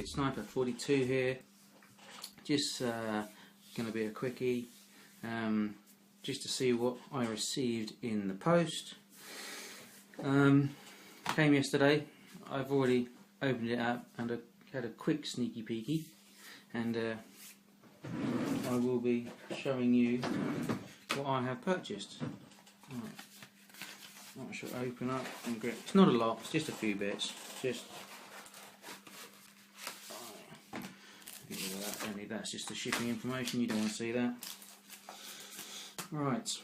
Sniper 42 here, just going to be a quickie, just to see what I received in the post. Came yesterday. I've already opened it up and had a quick sneaky peeky, and I will be showing you what I have purchased. Right. I shall open up and grip. It's not a lot, it's just a few bits. Just get rid of that. Only that's just the shipping information, you don't want to see that. Right.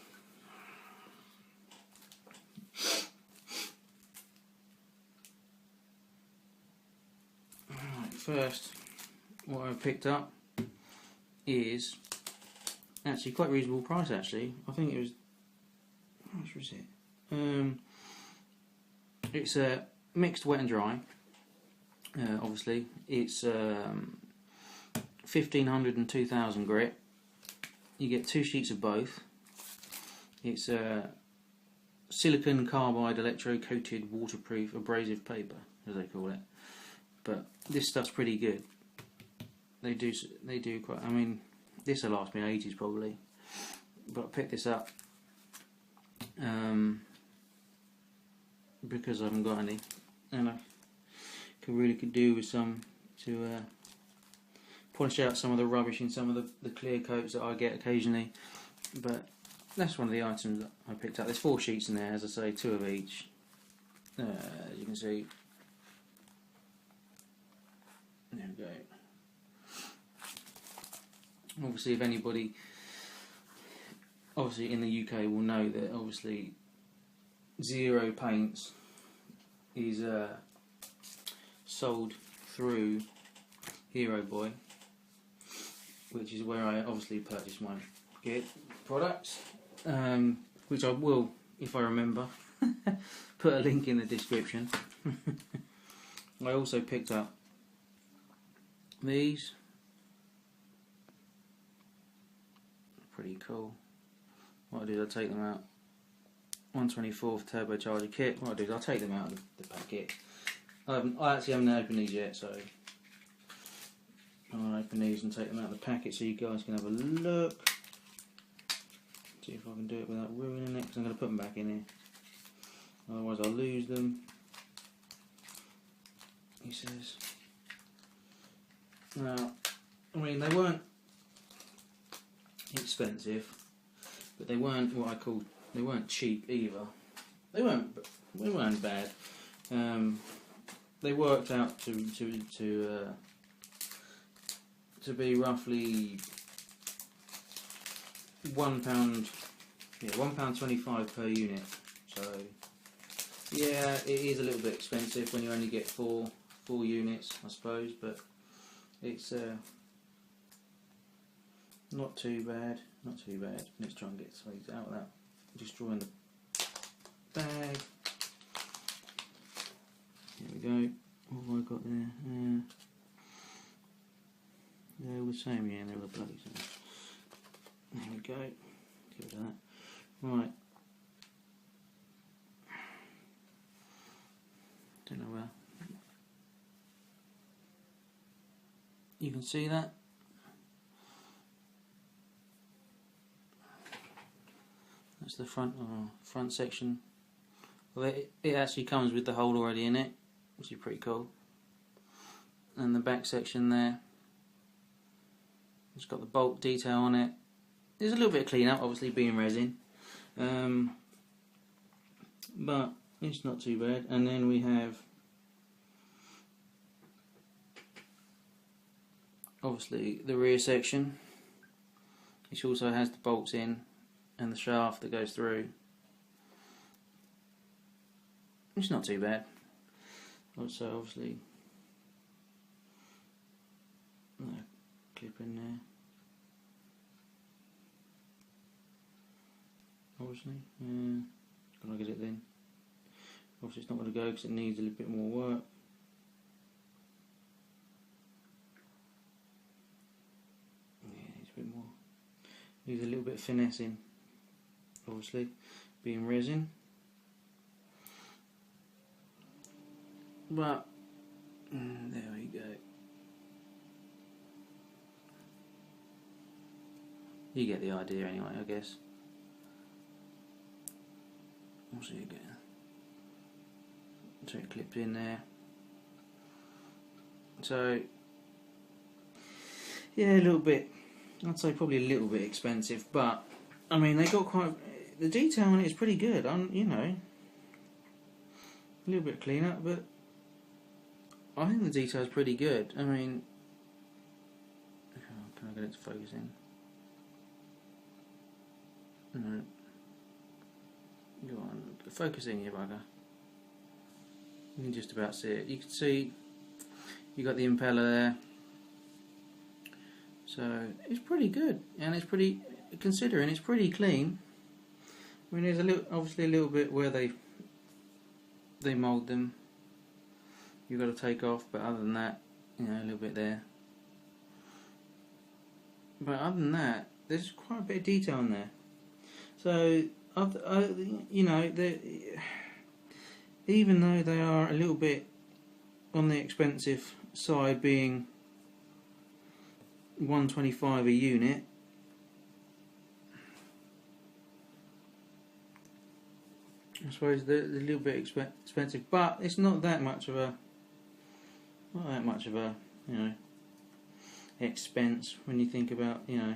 First, what I've picked up is actually quite reasonable price. Actually, I think it was, how much was it? It's a mixed wet and dry. Obviously, it's 1500 and 2000 grit. You get 2 sheets of both. It's silicon carbide electro-coated waterproof abrasive paper, as they call it. But this stuff's pretty good. They do quite. I mean, this will last me ages probably. But I picked this up because I haven't got any, and I could do with some to polish out some of the rubbish in some of the clear coats that I get occasionally. But that's one of the items that I picked up. There's 4 sheets in there, as I say, 2 of each. As you can see. There we go. Obviously, if anybody, obviously in the UK, will know that obviously Zero Paints is sold through hiroboy, which is where I obviously purchase my products, which I will, if I remember, put a link in the description. I also picked up these. Pretty cool. What I do is I take them out. 124th turbocharger kit. What I do is I'll take them out of the packet. I actually haven't opened these yet, so I'll open these and take them out of the packet so you guys can have a look. See if I can do it without ruining it, because I'm going to put them back in here. Otherwise I'll lose them. He says. Now, I mean, they weren't expensive, but they weren't what I call, they weren't cheap either. They weren't bad. They worked out to be roughly £1, yeah, £1.25 per unit. So yeah, it is a little bit expensive when you only get four units, I suppose, but it's not too bad, not too bad. Let's try and get these out without destroying the bag. Here we go. What have I got there? They're all the same, yeah, they're all the bloody same. There we go. Get rid of that. Right. Don't know where. You can see that. That's the front section. Well, it actually comes with the hole already in it, which is pretty cool. And the back section there, it's got the bolt detail on it. There's a little bit of clean up, obviously being resin, but it's not too bad. And then we have obviously the rear section, which also has the bolts in and the shaft that goes through. It's not too bad. Also, obviously, clip in there. Obviously, gonna get it then. Obviously, it's not going to go because it needs a little bit more work. Yeah, needs a bit more. Needs a little bit of finessing. Obviously, being resin. But there we go. You get the idea anyway, I guess. What's it again? So it clipped in there. So yeah, a little bit. I'd say probably a little bit expensive, but I mean they got quite. The detail on it is pretty good. You know, a little bit of clean up, but I think the detail is pretty good. I mean, can I get it to focus in? No. Go on, focus in, you bugger. You can just about see it. You can see you got the impeller there. So it's pretty good, and it's pretty, considering it's pretty clean. I mean, there's obviously a little bit where they mould them. You've got to take off, but other than that, you know, a little bit there. But other than that, there's quite a bit of detail in there. So, you know, even though they are a little bit on the expensive side, being $125 a unit, I suppose they're a little bit expensive, but it's not that much of a you know, expense when you think about, you know,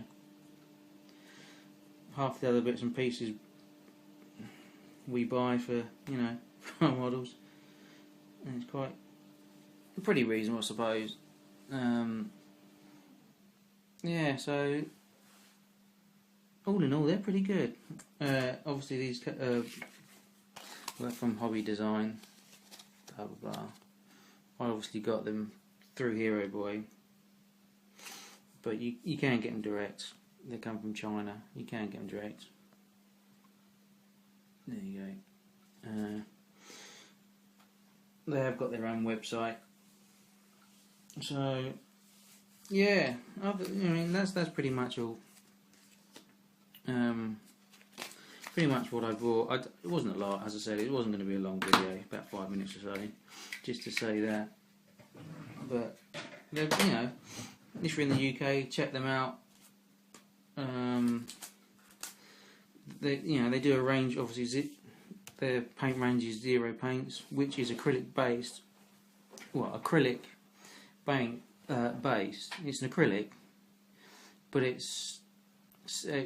half the other bits and pieces we buy for, you know, for our models, and it's quite pretty reasonable, I suppose. Yeah, so all in all, they're pretty good. Obviously, these were from hobbydesign. Blah blah blah. I obviously got them through hiroboy, but you can get them direct. They come from China. You can get them direct. There you go. They have got their own website. So yeah, I mean that's pretty much all. Pretty much what I bought. It wasn't a lot, as I said. It wasn't going to be a long video, about 5 minutes or so, just to say that. But you know, if you're in the UK, check them out. They do a range. Obviously, their paint range is Zero Paints, which is acrylic based. Well, acrylic paint based. It's an acrylic, but it's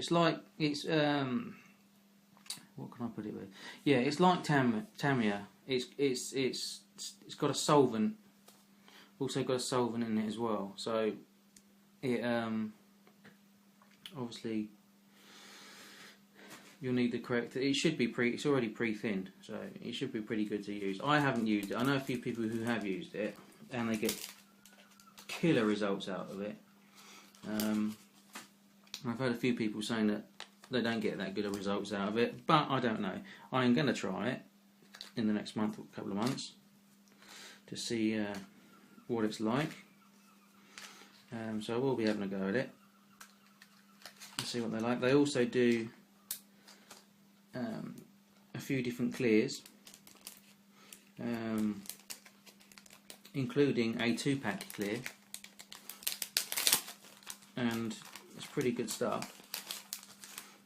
like what can I put it with? Yeah, it's like Tamiya. It's got a solvent. Also got a solvent in it as well. So it obviously you'll need the correct. It should be it's already pre-thinned, so it should be pretty good to use. I haven't used it. I know a few people who have used it, and they get killer results out of it. I've heard a few people saying that they don't get that good of results out of it, but I don't know. I am going to try it in the next month or couple of months to see what it's like. So I will be having a go at it and see what they're like. They also do a few different clears, including a 2-pack clear, and it's pretty good stuff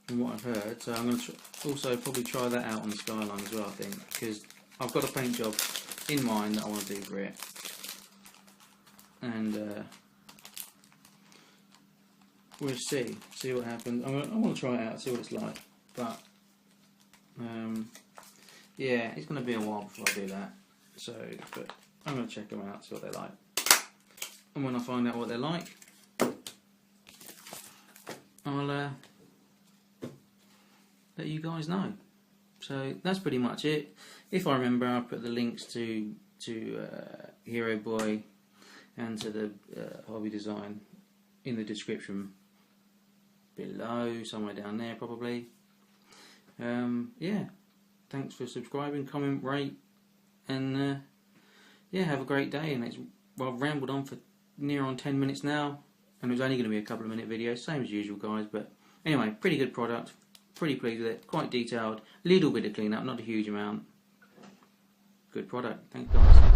from what I've heard. So I'm going to also probably try that out on the Skyline as well, I think, because I've got a paint job in mind that I want to do for it, and we'll see what happens. I want to try it out, see what it's like, but yeah, it's going to be a while before I do that. So, but I'm going to check them out, see what they're like, and when I find out what they're like, I'll let you guys know. So that's pretty much it. If I remember, I'll put the links to hiroboy and to the hobbydesign in the description below, somewhere down there probably. Yeah, thanks for subscribing, comment, rate, and yeah, have a great day. And I've rambled on for near on 10 minutes now, and it was only going to be a couple of minute video, same as usual, guys. But anyway, pretty good product, pretty pleased with it, quite detailed, little bit of clean up, not a huge amount. Good product. Thanks, guys.